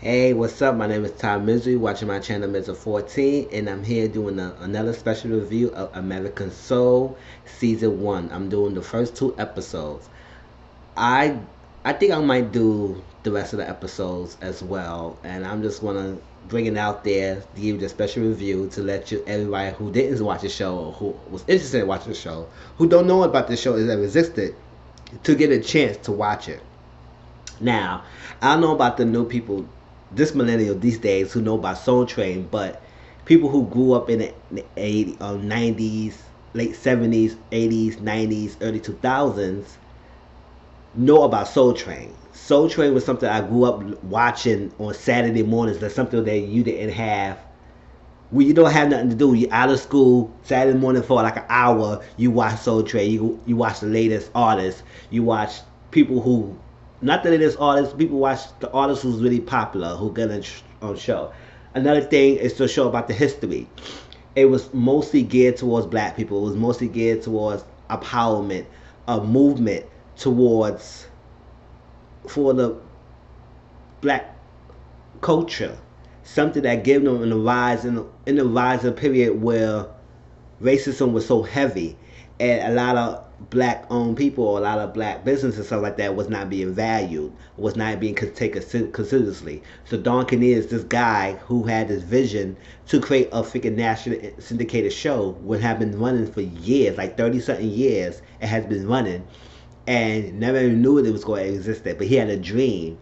Hey, what's up? My name is Tom Misery, watching my channel Miser14, and I'm here doing another special review of American Soul Season 1. I'm doing the first two episodes. I I think I might do the rest of the episodes as well, and I'm just gonna bring it out there to give you the special review to let you everybody who didn't watch the show or who was interested in watching the show, who don't know about the show is that resisted, to get a chance to watch it. Now, I don't know about the new people, this millennial these days, who know about Soul Train, but people who grew up in the 90s, late 70s, 80s, 90s, early 2000s know about Soul Train. Soul Train was something I grew up watching on Saturday mornings. That's something that you didn't have when you don't have nothing to do. You're out of school Saturday morning for like an hour. You watch Soul Train. You watch the latest artists. You watch people who, not the latest artists. People watch the artists who's really popular, who get on show. Another thing is to show about the history. It was mostly geared towards black people. It was mostly geared towards empowerment, a movement towards for the black culture, something that gave them in the rise in the rise of period where racism was so heavy, and a lot of black owned people or a lot of black businesses and stuff like that was not being valued, was not being taken considerously. So Don Kinnear is this guy who had this vision to create a freaking national syndicated show, which had been running for years, like 30 something years. It has been running, and never even knew it was going to exist there. But he had a dream,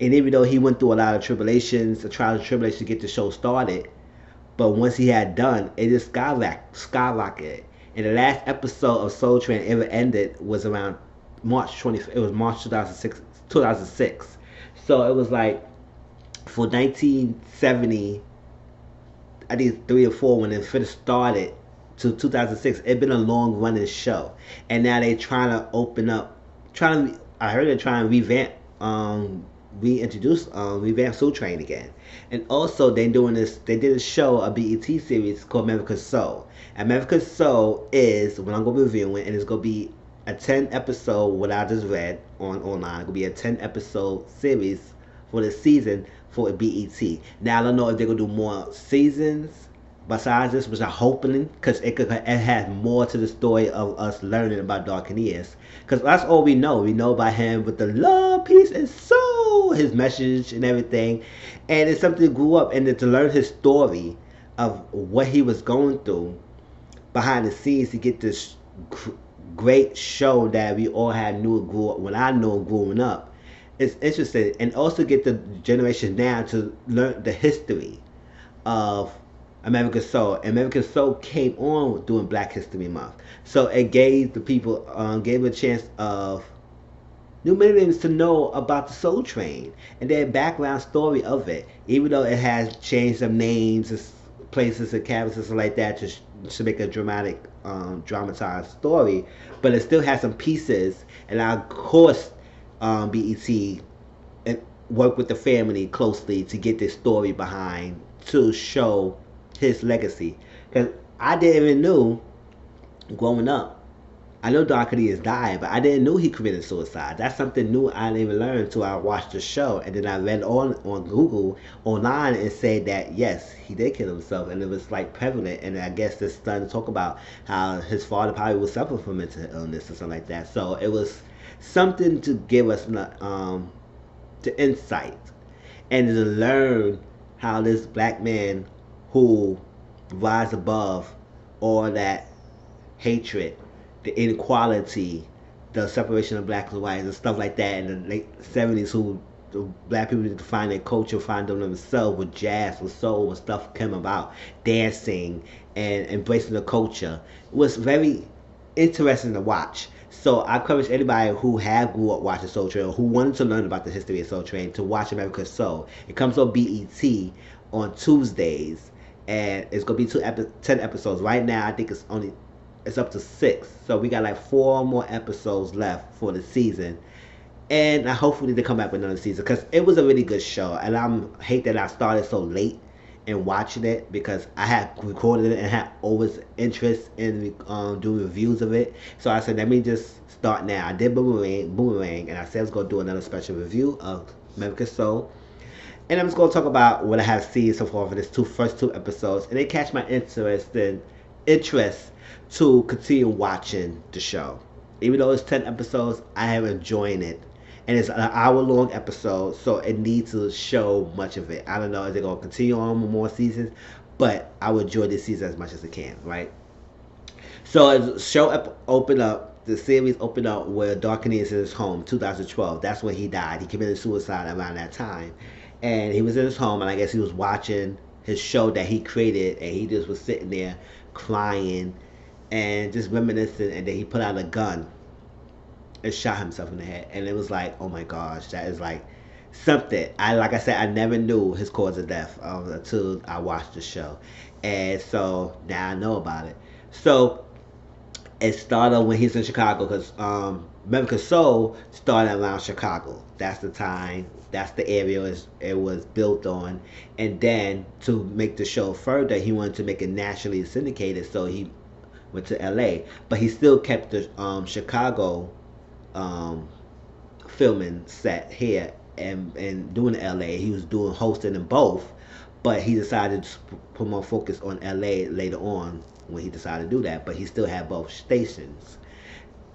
and even though he went through a lot of tribulations, a trials and tribulations to get the show started, but once he had done, it just skyrocketed. And the last episode of Soul Train ever ended was around March 20. It was March 2006. 2006. So it was like for 1970, I think 3 or 4 when it first started to 2006. It's been a long running show, and now they trying to open up. I heard they're trying to reintroduce, revamp Soul Train again. And also they doing this. They did a show, a BET series called American Soul. American Soul is what I'm gonna be reviewing, and it's gonna be a 10 episode. What I just read online, it's gonna be a 10 episode series for the season for a BET. Now I don't know if they're gonna do more seasons besides this, which I'm hoping, because it has more to the story of us learning about Dark and Ears. Because that's all we know. We know about him with the love, peace, and soul, his message and everything. And it's something to grew up and to learn his story of what he was going through behind the scenes to get this great show that we all had knew grew up when I knew growing up. It's interesting, and also get the generation now to learn the history of American Soul. American Soul came on during Black History Month, so it gave the people, gave a chance of new millions to know about the Soul Train and their background story of it. Even though it has changed some names, and places, and characters and like that to make a dramatic, dramatized story, but it still has some pieces. And of course, BET work with the family closely to get this story behind to show his legacy. Because I didn't even know growing up. I know Don Cornelius died, but I didn't know he committed suicide. That's something new I didn't even learn until I watched the show, and then I read on Google online and said that yes, he did kill himself, and it was like prevalent. And I guess they're starting to talk about how his father probably was suffering from mental illness or something like that. So it was something to give us the insight and to learn how this black man who rise above all that hatred, the inequality, the separation of blacks and whites and stuff like that in the late 70s, who the black people need to find their culture, find them themselves with jazz, with soul, with stuff came about, dancing and embracing the culture. It was very interesting to watch. So I encourage anybody who have grew up watching Soul Train or who wanted to learn about the history of Soul Train to watch American Soul. It comes on BET on Tuesdays, and it's gonna be 10 episodes. Right now, I think it's up to 6. So we got like 4 more episodes left for the season, and I hopefully they come back with another season because it was a really good show. And I hate that I started so late in watching it because I had recorded it and had always interest in doing reviews of it. So I said, let me just start now. I did Boomerang, and I said I was gonna do another special review of American Soul. And I'm just gonna talk about what I have seen so far for this first two episodes, and they catch my interest to continue watching the show. Even though it's 10 episodes, I am enjoying it, and it's an hour long episode, so it needs to show much of it. I don't know if they're gonna continue on with more seasons, but I will enjoy this season as much as I can. Right. So as the show opened up, the series opened up where Darkness is in his home, 2012. That's when he died. He committed suicide around that time, and he was in his home, and I guess he was watching his show that he created, and he just was sitting there crying and just reminiscing, and then he put out a gun and shot himself in the head, and it was like, oh my gosh, that is like something. Like I said, I never knew his cause of death until I watched the show, and so now I know about it. So it started when he's in Chicago because American Soul started around Chicago. That's the time. That's the area it was built on. And then to make the show further, he wanted to make it nationally syndicated, so he went to L.A. But he still kept the Chicago um, filming set here and doing L.A. He was doing hosting in both, but he decided to put more focus on L.A. later on when he decided to do that. But he still had both stations,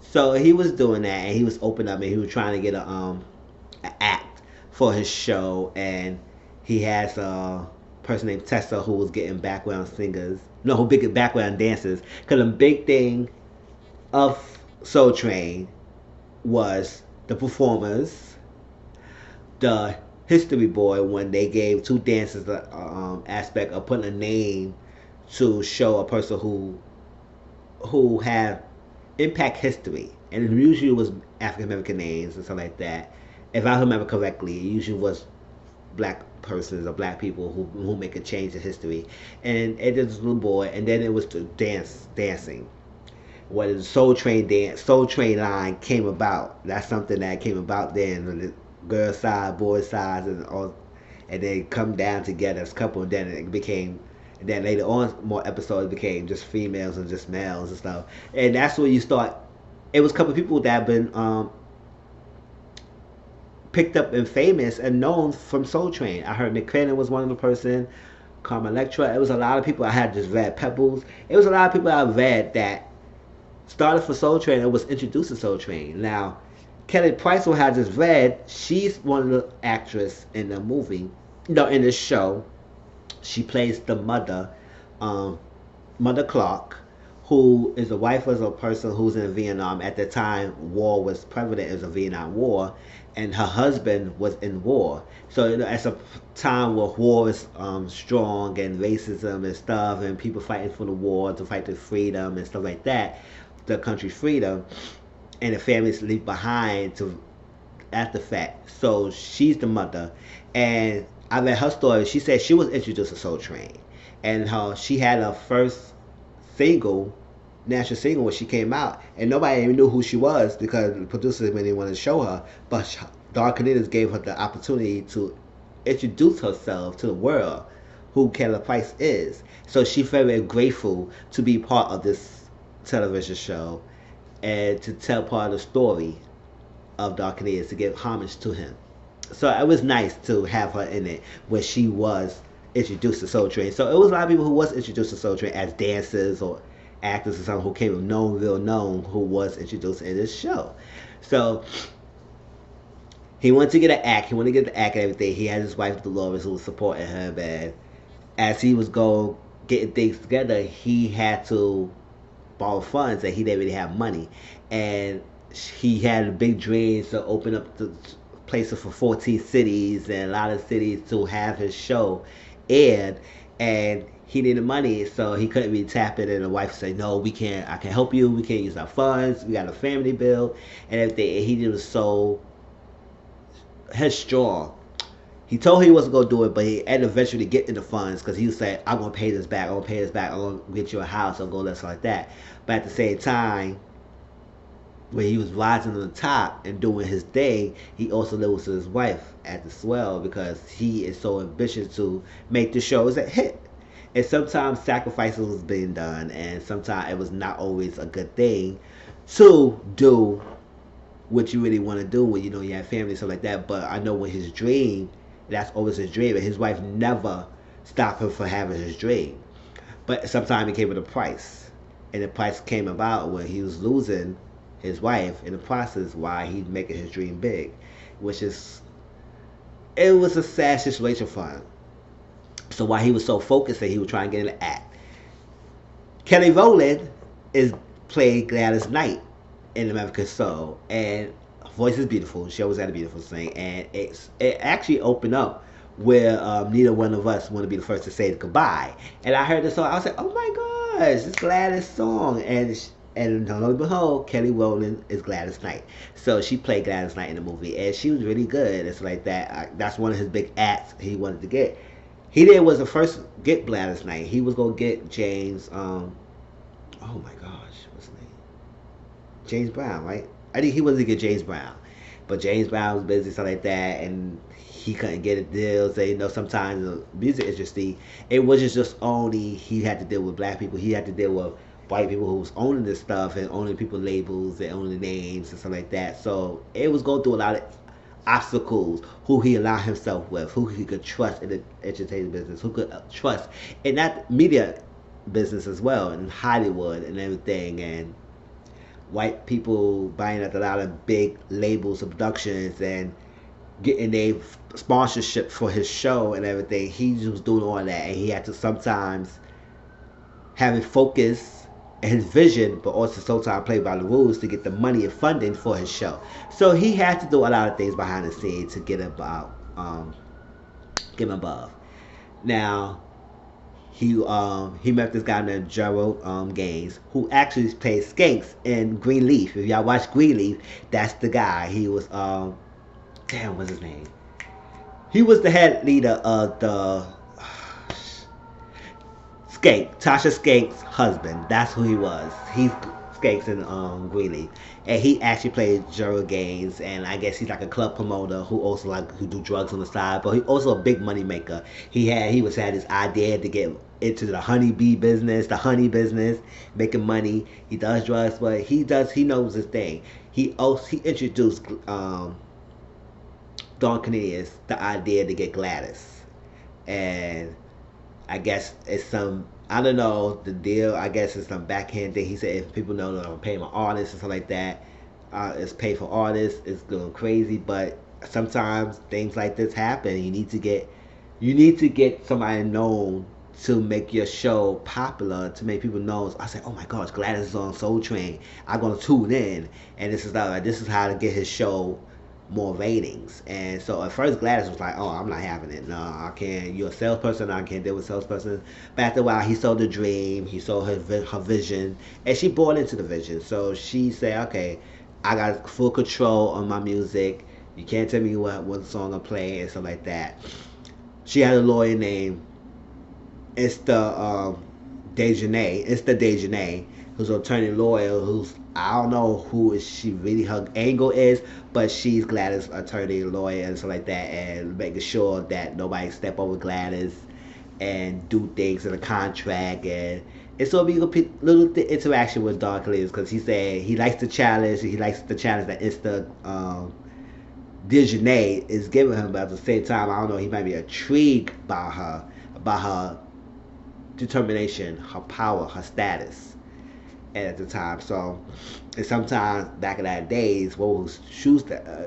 so he was doing that, and he was open up, and he was trying to get a act for his show, and he has a person named Tessa who was getting background singers, no, who big background dancers, because the big thing of Soul Train was the performers, the history board when they gave two dancers the aspect of putting a name to show a person who have impact history, and it usually was African American names and stuff like that. If I remember correctly, it usually was black persons or black people who make a change in history, and it was a little boy, and then it was the dancing. When the Soul Train line came about, that's something that came about then. The girl side, boy side, and all, and they come down together as a couple, and then it became. And then later on, more episodes became just females and just males and stuff. And that's where you start. It was a couple of people that have been picked up and famous and known from Soul Train. I heard Nick Cannon was one of the person. Carmen Electra. It was a lot of people. I had just read Pebbles. It was a lot of people I read that started for Soul Train and was introduced to Soul Train. Now, Kelly Price, who I just read, she's one of the actresses in the movie, no, in the show. She plays the mother, Mother Clark, who is the wife of a person who's in Vietnam. At the time, war was prevalent. It was a Vietnam War, and her husband was in war. So it's a time where war is strong, and racism and stuff, and people fighting for the war to fight the freedom and stuff like that, the country's freedom, and the families leave behind to after fact. So she's the mother, and I read her story. She said she was introduced to Soul Train, and how she had her first single, national single, when she came out, and nobody even knew who she was because the producers didn't want to show her. But Dark Canitas gave her the opportunity to introduce herself to the world, who Kelly Price is. So she's very grateful to be part of this television show and to tell part of the story of Dark Canitas, to give homage to him. So it was nice to have her in it when she was introduced to Soul Train. So it was a lot of people who was introduced to Soul Train as dancers or actors or something who came known, real known, who was introduced in this show. So he wanted to get an act. He wanted to get the act and everything. He had his wife Dolores who was supporting him, and as he was going getting things together, he had to borrow funds, and he didn't really have money. And he had big dreams to open up the places for 14 cities and a lot of cities to have his show aired, and he needed money, so he couldn't really tap it. And the wife said, "No, we can't. I can help you. We can't use our funds. We got a family bill and everything." And he was so headstrong. He told her he wasn't gonna do it, but he ended eventually getting the funds because he was saying, "I'm gonna pay this back. I'm gonna pay this back. I'm gonna get you a house. I'm gonna this like that." But at the same time, when he was rising to the top and doing his thing, he also lives with his wife at the swell because he is so ambitious to make the shows a hit. And sometimes sacrifices was being done, and sometimes it was not always a good thing to do what you really want to do when you know you have family and stuff like that. But I know when his dream That's always his dream, and his wife never stopped him from having his dream. But sometimes it came with a price, and the price came about when he was losing his wife in the process while he's making his dream big, which is, it was a sad situation for him. So while he was so focused that he was trying to get in the act, Kelly Rowland is played Gladys Knight in American Soul, and her voice is beautiful. She always had a beautiful sing, and it actually opened up where neither one of us want to be the first to say goodbye. And I heard the song, I was like, oh my gosh, it's Gladys' song, and lo and behold, Kelly Rowland is Gladys Knight. So she played Gladys Knight in the movie, and she was really good. It's like that. That's one of his big acts he wanted to get. He did was the first get Gladys Knight. He was gonna get James. Oh my gosh, what's his name? James Brown, right? I think he wanted to get James Brown, but James Brown was busy, stuff like that, and he couldn't get a deal. So sometimes the music industry, it wasn't just only he had to deal with black people. He had to deal with white people who was owning this stuff and owning people labels and owning names and stuff like that. So it was going through a lot of obstacles, who he allowed himself with, who he could trust in the entertainment business, who could trust in that media business as well, in Hollywood and everything, and white people buying up a lot of big labels of productions and getting a sponsorship for his show and everything. He was doing all that, and he had to sometimes have a focus and his vision, but also sometimes play by the rules to get the money and funding for his show. So he had to do a lot of things behind the scenes to get get him above. Now he met this guy named Gerald Gaines, who actually played Skanks in Greenleaf. If y'all watch Greenleaf, that's the guy. He was damn, what's his name? He was the head leader of the Skank, Tasha Skank's husband. That's who he was. He's Skanks in Greenleaf, and he actually played Gerald Gaines. And I guess he's like a club promoter who also who do drugs on the side, but he also a big money maker. He had this idea to get into the honeybee business, the honey business, making money. He does drugs, but he knows his thing. He introduced Don Cornelius the idea to get Gladys, and I guess it's I don't know the deal. I guess it's some backhand thing. He said if people know that I'm paying my artists and stuff like that, it's pay for artists. It's going crazy, but sometimes things like this happen. You need to get somebody known to make your show popular, to make people know. I said, oh my gosh, Gladys is on Soul Train. I'm gonna tune in, and this is how to get his show more ratings. And so at first Gladys was like, oh, I'm not having it. No, I can't. You're a salesperson. I can't deal with a salesperson. But after a while, he saw the dream. He saw her vision, and she bought into the vision. So she said, okay, I got full control on my music. You can't tell me what song I'm playing and stuff like that. She had a lawyer named Dejanay, who's an attorney lawyer, who's, I don't know who is she really, her angle is, but she's Gladys' attorney lawyer and stuff like that, and making sure that nobody step over Gladys and do things in a contract. And it's gonna be a little interaction with Don Cornelius, because he said he likes the challenge. He likes the challenge that Dejanay is giving him, but at the same time, I don't know, he might be intrigued by her determination, her power, her status at the time. So, and sometimes back in that days, what who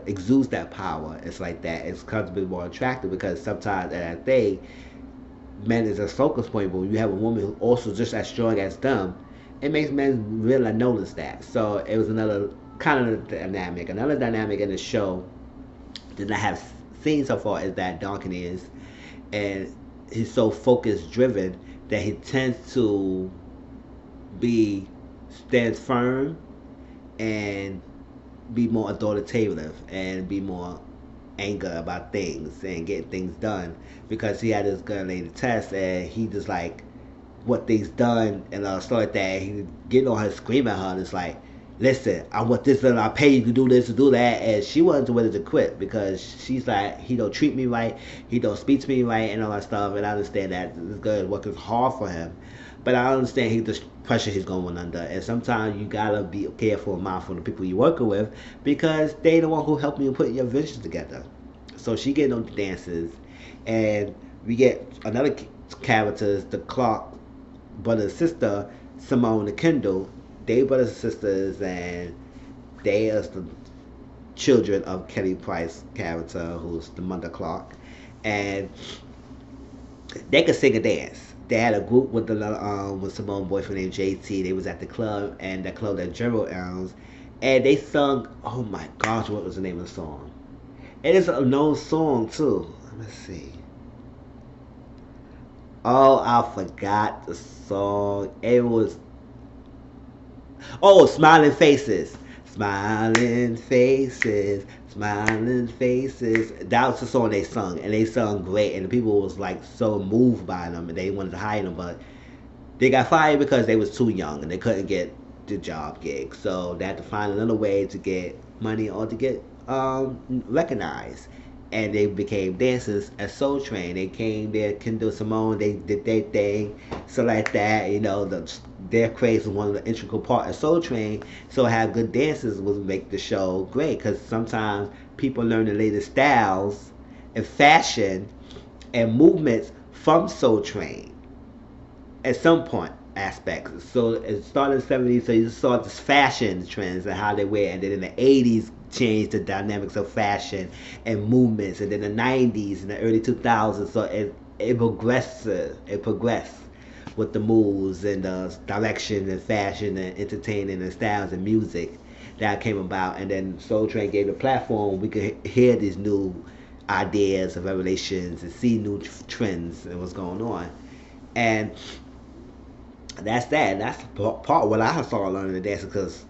exudes that power, it's like that. It's comes to be more attractive, because sometimes at that day, men is a focus point, but when you have a woman who's also just as strong as them, it makes men really notice that. So it was another kind of dynamic. Another dynamic in the show that I have seen so far is that Duncan is, and he's so focus driven that he tends to stand firm and be more authoritative and be more anger about things and getting things done, because he had this girl named Tess, and he just like what things done and stuff like that. He getting on her, screaming at her, and it's like, listen, I want this and I pay you to do this and do that. And she wasn't ready to quit, because she's like, he don't treat me right, he don't speak to me right, and all that stuff. And I understand that this girl is working hard for him, but I understand the pressure he's going under. And sometimes you gotta be careful and mindful of the people you're working with, because they the one who helped you put your vision together. So she getting on the dances, and we get another characters, the Clark brother and sister, Simone and Kendall. They brothers and sisters, and they are the children of Kelly Price character, who's the mother Clark, and they could sing and dance. They had a group with Simone boyfriend named JT. They was at the club, and the club that Gerald owns, and they sung. Oh my gosh, what was the name of the song? It is a known song too. Let me see. Oh, I forgot the song. It was Smiling Faces. Smiling Faces. Smiling Faces. That was the song they sung. And they sung great. And the people was like so moved by them. And they wanted to hire them. But they got fired because they was too young. And they couldn't get the job gig. So they had to find another way to get money or to get recognized. And they became dancers at Soul Train. They came there, Kendall Simone, they did their thing, so like that. Their craze was one of the integral part of Soul Train. So have good dancers would make the show great, because sometimes people learn the latest styles and fashion and movements from Soul Train at some point aspects. So it started in the 70s, so you saw this fashion trends and how they wear, and then in the 80s changed the dynamics of fashion and movements, and then the 90s and the early 2000s. So it progressed with the moves and the direction and fashion and entertaining and styles and music that came about. And then Soul Train gave the platform. We could hear these new ideas and revelations and see new trends and what's going on. And that's that. That's part of what I started learning to dance, because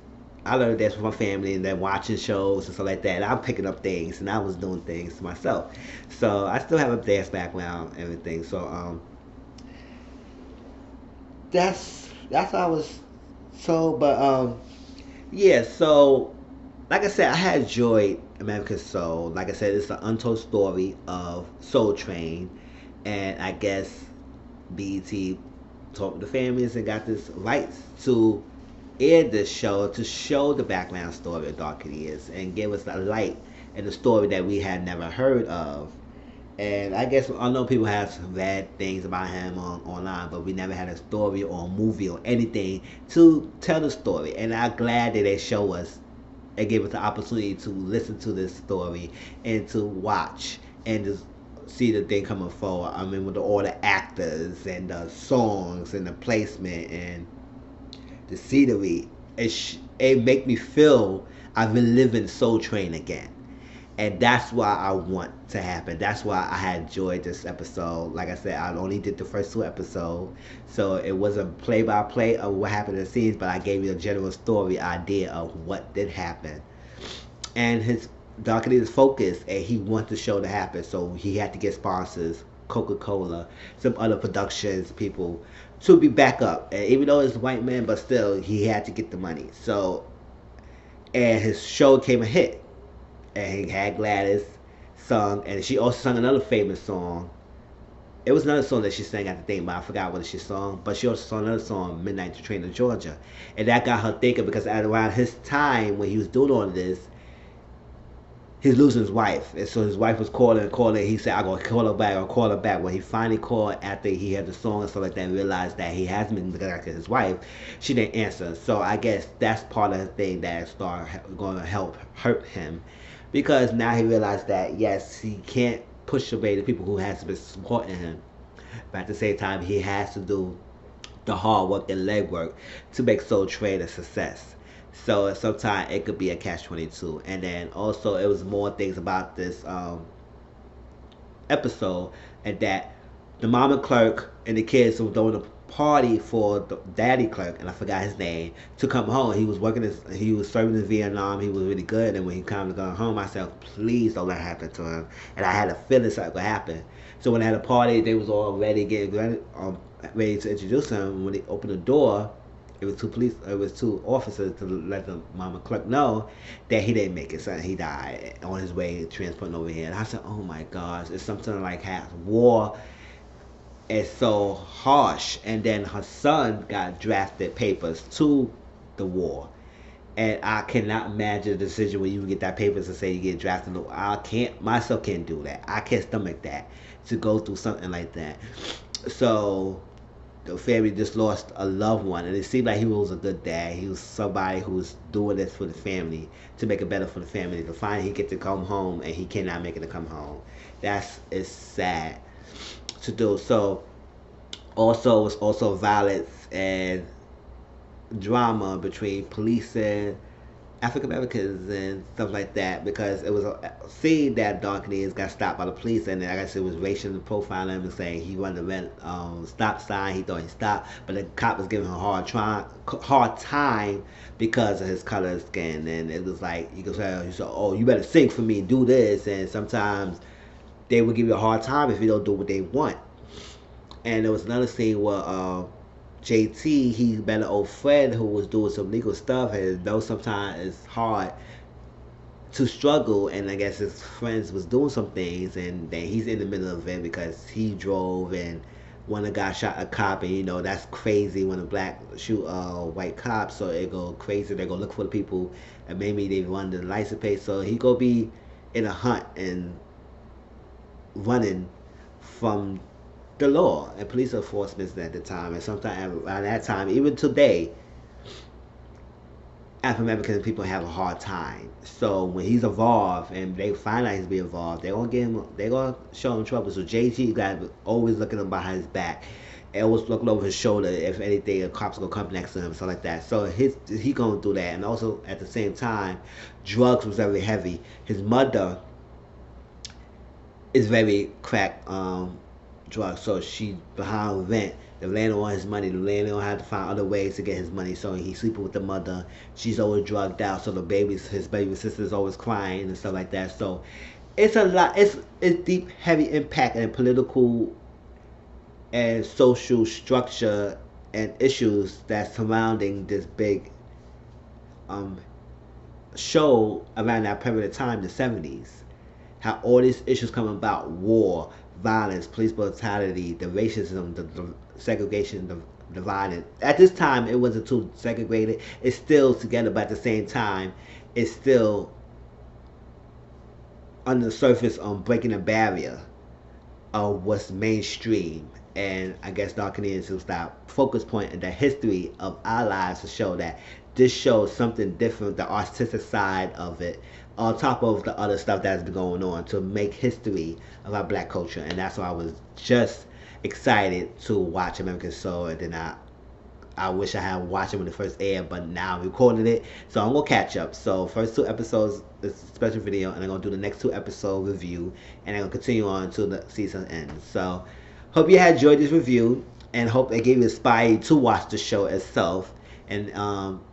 I learned to dance with my family and then watching shows and stuff like that. And I'm picking up things and I was doing things myself. So I still have a dance background and everything. So that's how I was. So but yeah. So like I said, I had enjoyed American Soul. Like I said, it's an untold story of Soul Train, and I guess BET talked to the families and got this rights to air this show, to show the background story of Dark Years and give us a light in the story that we had never heard of. And I guess I know people have read things about him online, but we never had a story or a movie or anything to tell the story. And I'm glad that they show us and give us the opportunity to listen to this story and to watch and just see the thing coming forward. I mean, with all the actors and the songs and the placement and the scenery, it make me feel I've been living Soul Train again. And that's why I want to happen. That's why I had enjoyed this episode. Like I said, I only did the first two episodes, so it wasn't play by play of what happened in the scenes, but I gave you a general story idea of what did happen. And his Dark Years focus, and he wants the show to happen, so he had to get sponsors, Coca-Cola, some other productions people to be back up. And even though it's a white man, but still he had to get the money. So, and his show came a hit. And he had Gladys sung, and she also sung another famous song. It was another song that she sang at the thing, but I forgot what she sung. But she also sang another song, Midnight to Train to Georgia. And that got her thinking, because at around his time when he was doing all of this, he's losing his wife. And so his wife was calling and calling. He said, I'm going to call her back, I'll call her back. When he finally called after he had the song and stuff like that and realized that he hasn't been back to his wife, she didn't answer. So I guess that's part of the thing that started going to help hurt him. Because now he realized that, yes, he can't push away the people who has been supporting him. But at the same time, he has to do the hard work and legwork to make Soul Train a success. So sometimes it could be a catch-22. And then also it was more things about this episode, and that the mama clerk and the kids were throwing a party for the daddy clerk, and I forgot his name, to come home. He was he was serving in Vietnam. He was really good, and when he kind of got home, I said, please don't let it happen to him. And I had a feeling something would happen. So when they had a party, they was all ready, ready to introduce him. When they opened the door, it was two officers to let the mama clerk know that he didn't make it. So he died on his way transporting over here. And I said, oh my gosh, it's something like war. It's so harsh. And then her son got drafted papers to the war, And I cannot imagine the decision when you get that papers to say you get drafted. I can't myself can't do that. I can't stomach that to go through something like that. So the family just lost a loved one, and it seemed like he was a good dad. He was somebody who was doing this for the family to make it better for the family. To find he get to come home and he cannot make it to come home, that's it's sad to do. So also it's also violence and drama between police and African Americans and stuff like that, because it was a scene that Darkness got stopped by the police, and I guess it was racial profiling and saying he wanted the red stop sign. He thought he stopped, but the cop was giving him a hard time because of his color of skin, and it was like you could say, "Oh, you better sing for me, do this," and sometimes they would give you a hard time if you don't do what they want. And there was another scene where JT, he met an old friend who was doing some legal stuff, and though sometimes it's hard to struggle, and I guess his friends was doing some things, and then he's in the middle of it because he drove, and one of the guys shot a cop, and that's crazy when a black shoot a white cop, so it go crazy. They go look for the people, and maybe they run the license plate, so he go be in a hunt and running from the law and police enforcement at the time. And sometimes around that time, even today, African American people have a hard time. So when he's involved and they find out he's being involved, they're gonna get him. They're gonna show him trouble. So JG got always looking him behind his back, and always looking over his shoulder if anything, a cop's gonna come next to him, stuff like that. So he gonna do that, and also at the same time, drugs was very heavy. His mother is very crack drugs, so she behind rent. The landlord wants his money. The landlord had to find other ways to get his money. So he's sleeping with the mother. She's always drugged out. So his baby sister's always crying and stuff like that. So it's a lot. It's deep, heavy impact and political and social structure and issues that's surrounding this big um, show around that period of time, the 70s. How all these issues come about: war, violence, police brutality, the racism, the segregation, the divided. At this time, it wasn't too segregated. It's still together, but at the same time, it's still under the surface on breaking a barrier of what's mainstream. And I guess Dark Canadians was that focus point in the history of our lives to show that this shows something different, the artistic side of it, on top of the other stuff that's been going on, to make history of our black culture. And that's why I was just excited to watch American Soul. And then I wish I had watched it when it first aired, but now I recorded it, so I'm gonna catch up. So first two episodes is a special video, and I'm gonna do the next two episode review, and I'm gonna continue on until the season ends. So hope you had enjoyed this review, and hope it gave you inspired to watch the show itself, and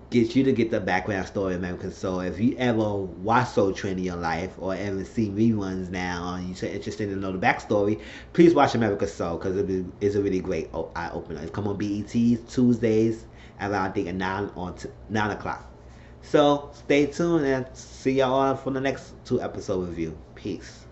get you to get the background story of American Soul. If you ever watch Soul Train in your life, or ever see reruns now, and you're interested in to know the backstory, please watch American Soul, because it's a really great eye opener. It's come on BET Tuesdays around, I think, at 9 o'clock. So stay tuned and see y'all for the next two episode review. Peace.